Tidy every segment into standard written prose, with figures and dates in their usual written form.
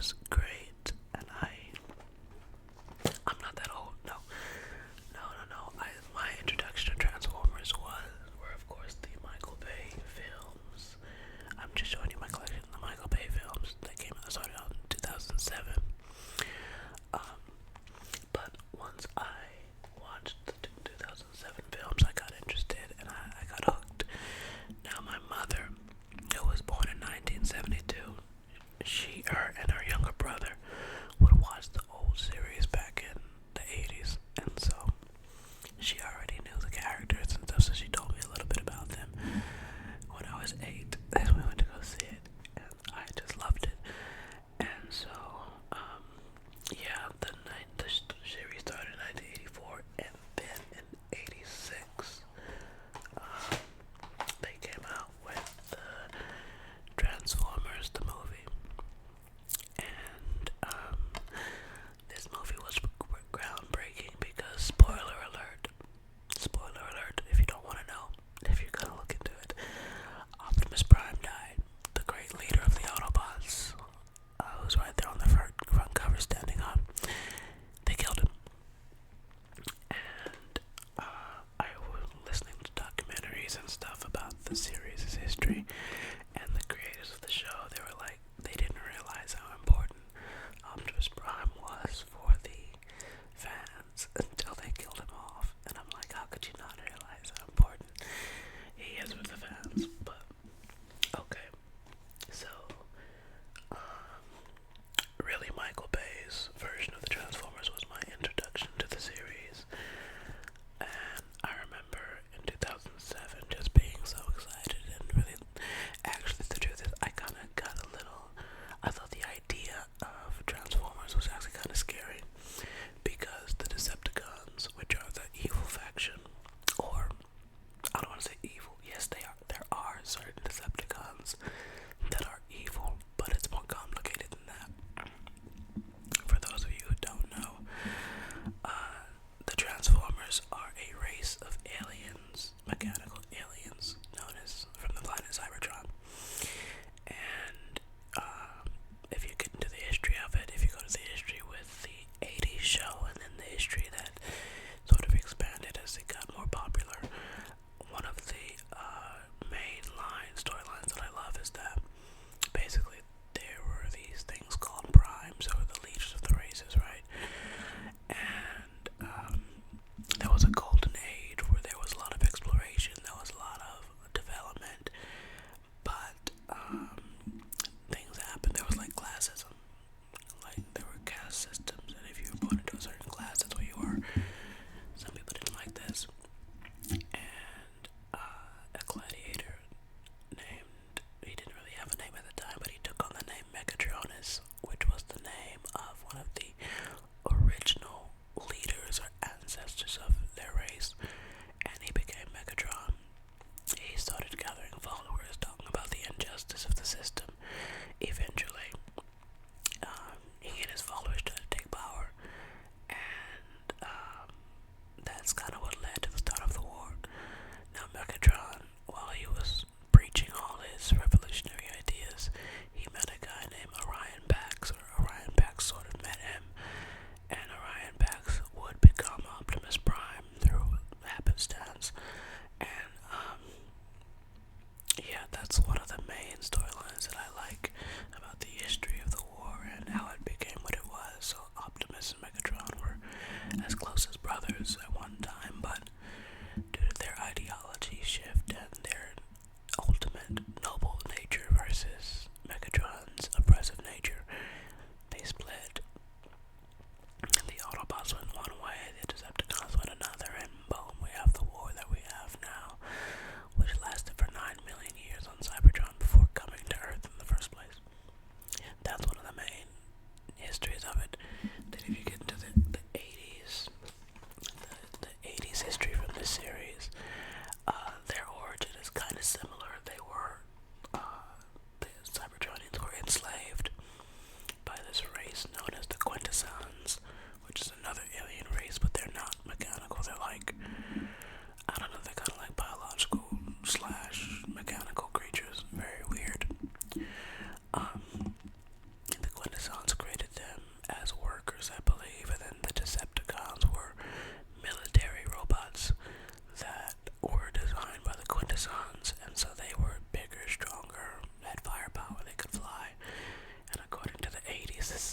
was great, and I'm not that old. No, no, no, no. My introduction to Transformers were of course the Michael Bay films. I'm just showing you my collection of the Michael Bay films that came out, started out in 2007. But once I watched the 2007 films, I got interested and I got hooked. Now my mother, who was born in 1972, her and her younger brother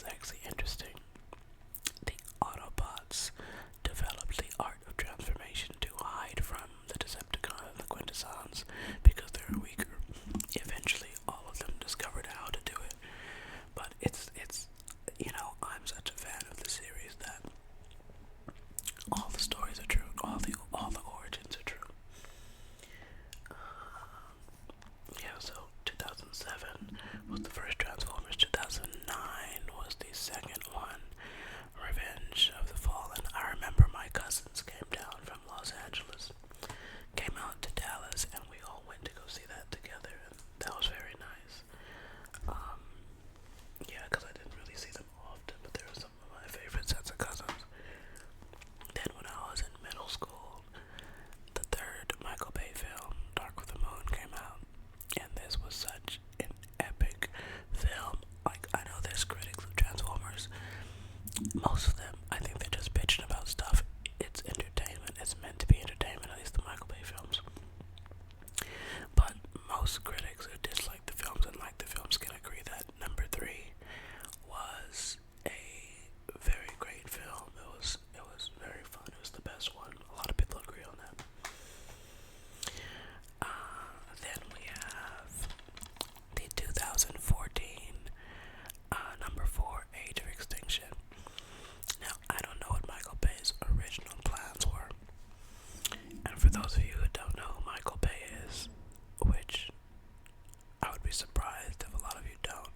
is actually interesting. The Autobots developed the art of transformation to hide from the Decepticons and the Quintessons because they were weaker. Eventually, all of them discovered how to do it. But it's I'm such a fan of the series that all the stories are true, all the origins are true. Yeah, so 2007 was the first Transformers. 2009 was the second one, Revenge of the Fallen. I remember my cousins came down from Los Angeles, came out to Dallas, and we all went to go see that together, and that was very nice. Yeah, because I didn't really see them often, but they were some of my favorite sets of cousins. Then when I was in middle school, the third Michael Bay film, Dark of the Moon, came out, and this was such an epic film. Like, I know there's critics of Transformers. Most of them, I think they're just bitching about stuff. It's entertainment. It's meant to be entertainment, at least the Michael Bay films. But most critics who dislike the films and like the films can agree that number 3 was a very great film. It was very fun. It was the best one. A lot of people agree on that. Then we have the 2014 number 4, Age of Extinction. Now, I don't know what Michael Bay's original plans were. And for those of you who don't know who Michael Bay is, which I would be surprised if a lot of you don't,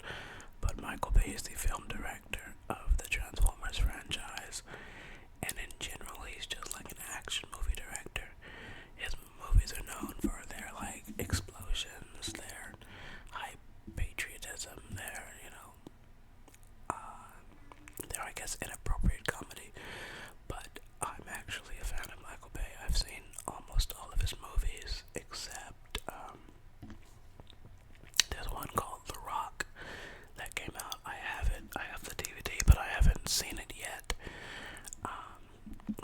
but Michael Bay is the film director of the Transformers franchise, and in general he's just like an action movie director. His movies are known for their like explosions, their high patriotism, their their I guess inappropriate comedy. But I'm actually a fan of Michael Bay. I've seen almost all of his movies except there's one called The Rock that came out. I have the DVD, but I haven't seen it yet.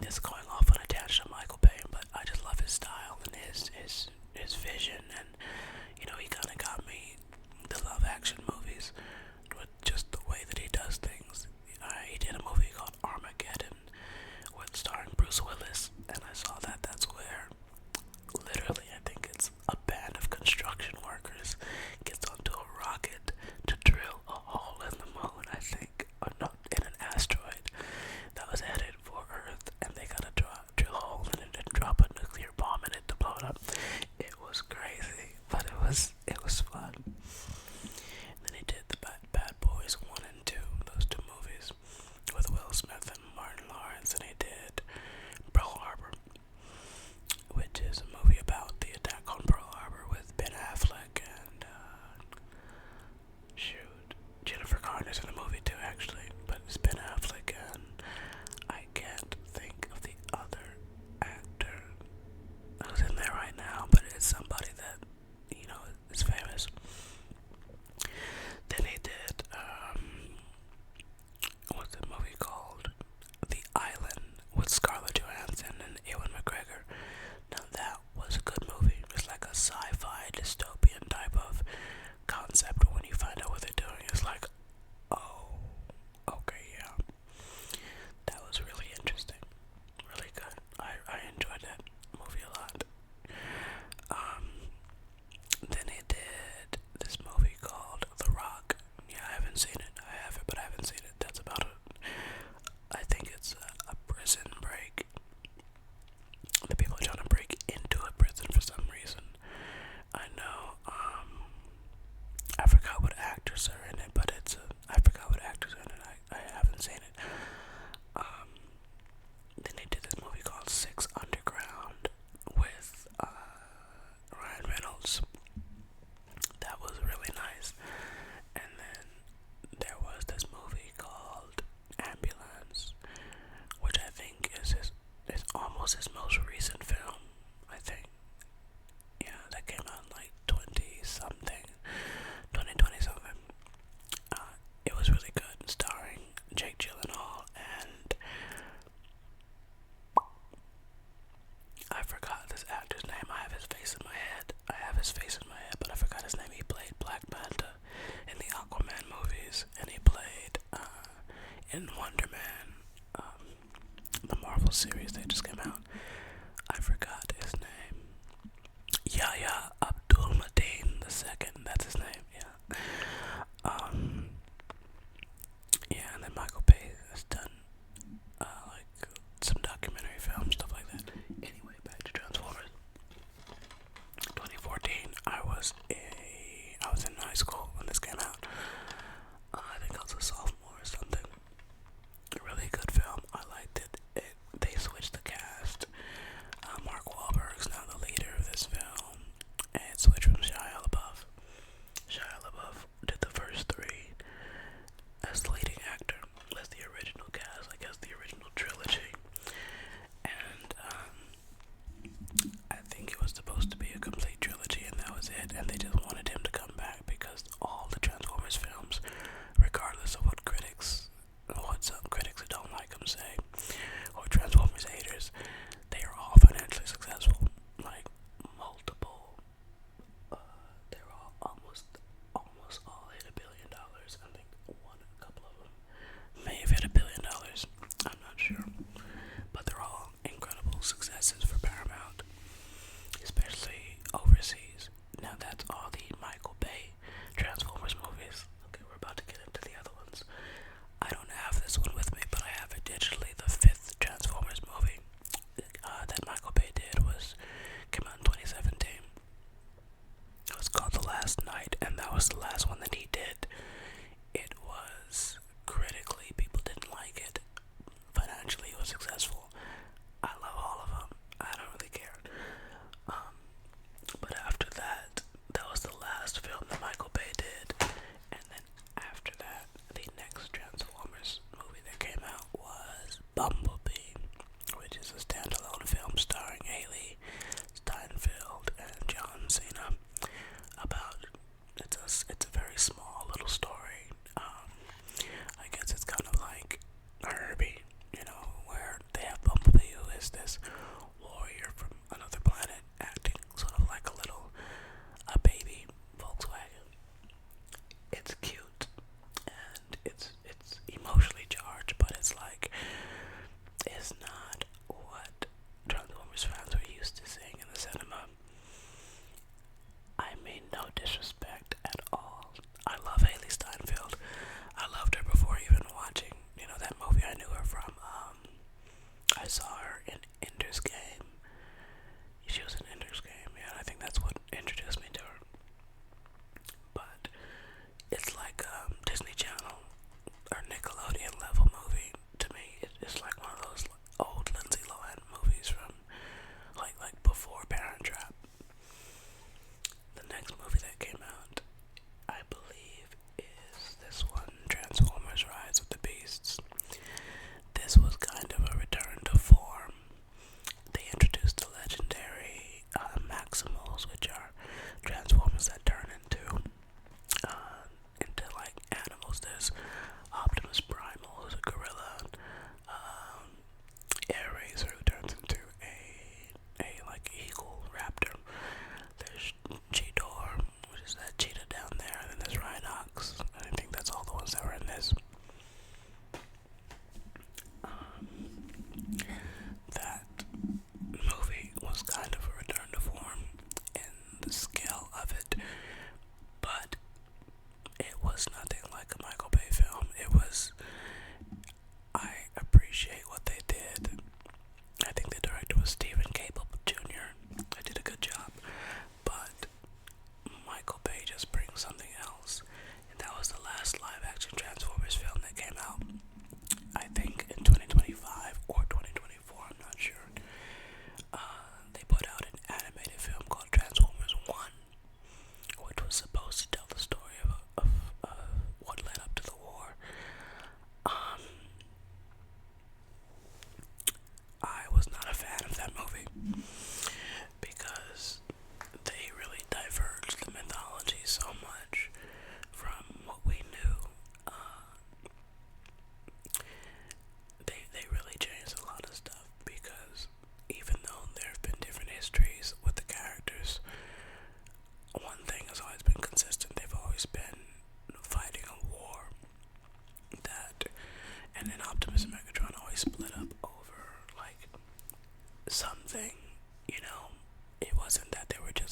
It's going off on a tangent of Michael Bay, but I just love his style and his vision, and he kind of got me to love action movies with just the way that he does things. He did a movie in Wonder Man, the Marvel series that just came out. I forgot his name. Yahya Abdul Mateen the second. That's his name. Yeah. Um. Yeah, and then Michael Bay has done like some documentary films, stuff like that. Anyway, back to Transformers. 2014. I was in high school when this came out. I think I was a sophomore or something. A really good film. I liked it. They switched the cast. Mark Wahlberg's now the leader of this film. And it switched from Shia LaBeouf. Shia LaBeouf did the first three as the leading actor, as the original cast, I guess the original trilogy. And I think it was supposed to be a complete trilogy, and that was it. And they just wanted him to come back because all the Transformers films, regardless of what some critics who don't like them say, or Transformers haters, they are all financially successful. Like multiple, they're all almost all hit $1 billion. I think a couple of them may have hit $1 billion. I'm not sure, but they're all incredible successes for Paramount, especially overseas. Now that's all the Michael Bay Transformers movies. Okay, we're about to get into the other ones. I don't have this one with me, but I have it digitally. The fifth Transformers movie that Michael Bay did came out in 2017. It was called The Last Night, and that was the last one that he did. It was critically, people didn't like it. Financially, it was successful. I love all of them. I don't really care. But after that, that was the last film that Michael Bay did. And then after that, the next Transformers movie that came out was Bumblebee, which is a standalone film starring Haley Steinfeld and John Cena. It's a very small little story. I guess it's kind of like Herbie, where they have Bumblebee, who is this warrior from another planet, acting sort of like a baby Volkswagen. It's cute and it's emotionally charged, but it's not what Transformers fans are used to seeing in the cinema. I mean, no disrespect at all. I love Haley Steinfeld. I loved her before even watching, that movie. I knew her from. I saw her in Ender's Game. She was in Ender's Game, yeah. I think that's what introduced me to her. But it's like Disney Channel or Nickelodeon level movie to me. It's like one of those old Lindsay Lohan movies from like before Parent Trap. The next movie that came out, I believe, is this one, Transformers: Rise of the Beasts. This was kind of a return to form. They introduced the legendary Maximals, which are Transformers that turn into like animals. There's Optimus Primal, who's a gorilla. Air Razor, who turns into a like eagle raptor. There's Cheetor, which is that cheetah down there, and then there's Rhinox. I think that's all the ones that were in this.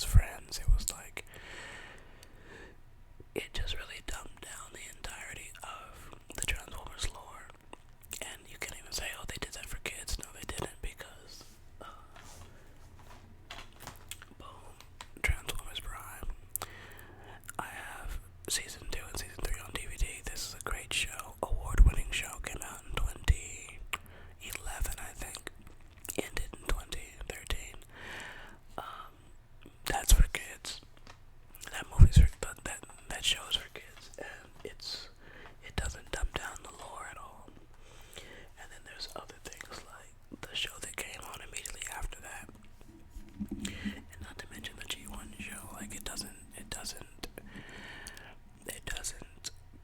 as friends. It was like, it just really dumbed down the entirety of the Transformers lore. And you can't even say, oh, they did that for kids. No, they didn't, because boom, Transformers Prime. I have season 2 and season 3 on DVD. This is a great show, award-winning show. Came out in 2011, I think. Ended in 2013. That's for kids. That movie's for that show is for kids, and it doesn't dumb down the lore at all. And then there's other things like the show that came on immediately after that, and not to mention the G1 show. Like it doesn't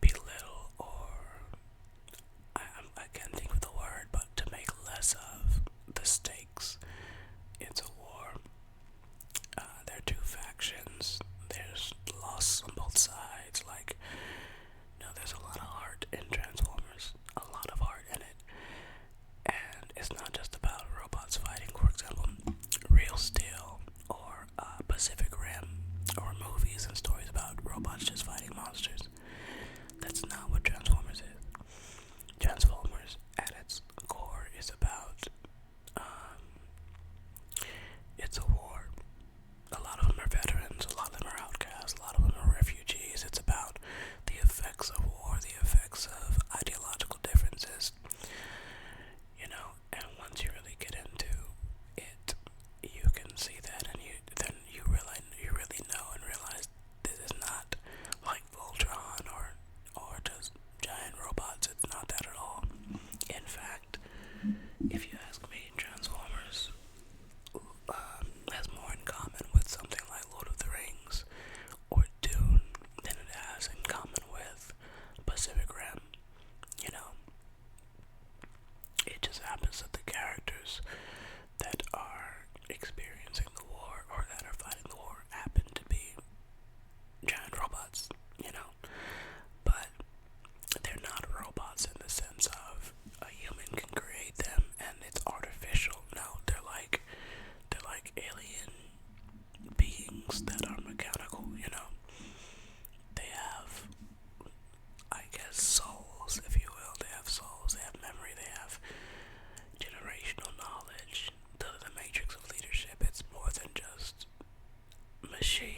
belittle, or I can't think of the word, but to make less of the stakes. It's a war. There are two factions. There's loss on both sides. Like, no, there's a lot of heart in Transformers. A lot of heart in it. And it's not just about robots fighting. For example, Real Steel or Pacific Rim, or movies and stories about robots just fighting monsters. That's not what Transformers is. Transformers, at its core, is about it's a war. A lot of them are veterans, a lot of them are outcasts, a lot of them are refugees. It's about the effects of war, the effects of ideological differences, and once you really get into it, you can see that, and you really know and realize this is not like Voltron or just giant robots. It's not that at all. In fact, if you ask me, Transformers has more in common with something like Lord of the Rings or Dune than it has in common with Pacific Rim. It just happens that the characters that are experiencing the war or that are fighting the war happen to be giant robots, but they're not robots in the sense of a human can create them and it's artificial. No, they're like alien beings that are mechanical. They have, I guess, souls, if you will. They have souls, they have memory, they have generational knowledge. The matrix of leadership, it's more than just machines.